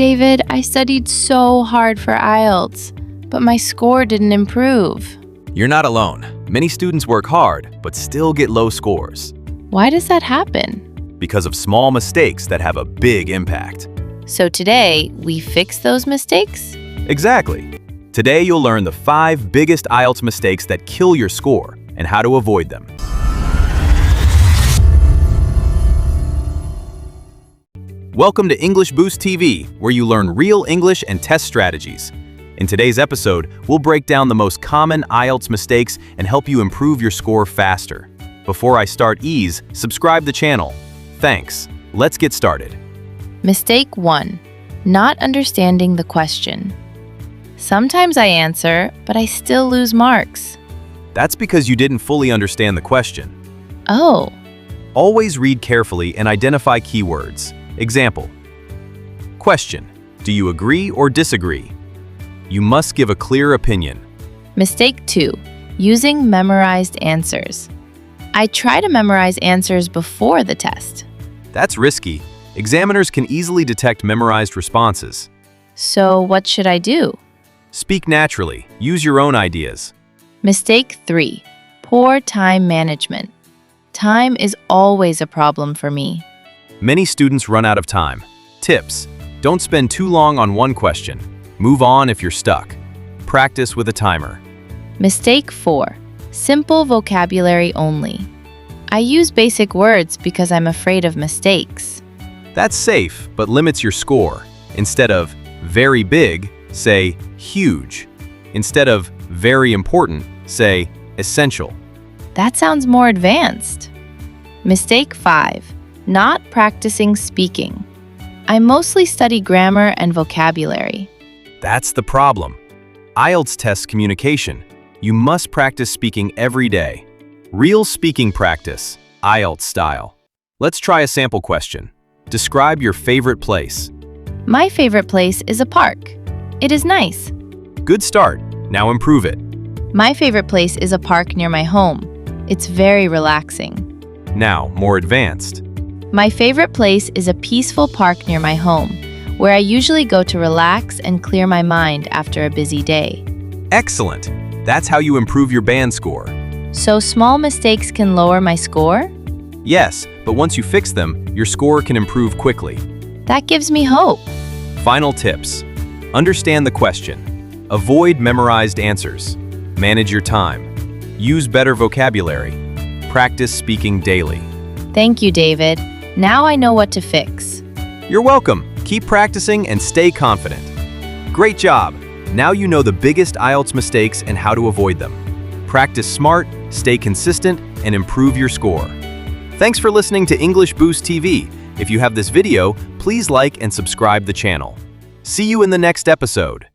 David, I studied so hard for IELTS, but my score didn't improve. You're not alone. Many students work hard, but still get low scores Why does that happen? because of small mistakes that have a big impact. So today, we fix those mistakes? Exactly. Today, you'll learn the 5 biggest IELTS mistakes that kill your score and how to avoid them. Welcome to English Boost TV, where you learn real English and test strategies. In today's episode, we'll break down the most common IELTS mistakes and help you improve your score faster. Before I start ease, subscribe the channel. Thanks. Let's get started. Mistake 1. Not understanding the question. Sometimes I answer, but I still lose marks. That's because you didn't fully understand the question. Oh, Always read carefully and identify keywords. Example. Question. Do you agree or disagree? You must give a clear opinion. Mistake 2. Using memorized answers. I try to memorize answers before the test. That's risky. Examiners can easily detect memorized responses. So what should I do? Speak naturally. Use your own ideas. Mistake 3. Poor time management. Time is always a problem for me. Many students run out of time. Tips. Don't spend too long on one question. Move on if you're stuck. Practice with a timer. Mistake 4. Simple vocabulary only. I use basic words because I'm afraid of mistakes. That's safe, but limits your score. Instead of very big, say huge. Instead of very important, say essential. That sounds more advanced. Mistake 5. Not practicing speaking. I mostly study grammar and vocabulary. That's the problem. IELTS tests communication. You must practice speaking every day. Real speaking practice, IELTS style. Let's try a sample question. Describe your favorite place. My favorite place is a park. It is nice. Good start. Now improve it. My favorite place is a park near my home. It's very relaxing. Now, more advanced. My favorite place is a peaceful park near my home, where I usually go to relax and clear my mind after a busy day. Excellent. That's how you improve your band score. So small mistakes can lower my score? Yes, but once you fix them, your score can improve quickly. That gives me hope. Final tips. Understand the question. Avoid memorized answers. Manage your time. Use better vocabulary. Practice speaking daily. Thank you, David. Now I know what to fix. You're welcome. Keep practicing and stay confident. Great job. Now you know the biggest IELTS mistakes and how to avoid them. Practice smart, stay consistent, and improve your score. Thanks for listening to English Boost TV. If you have this video, please like and subscribe the channel. See you in the next episode.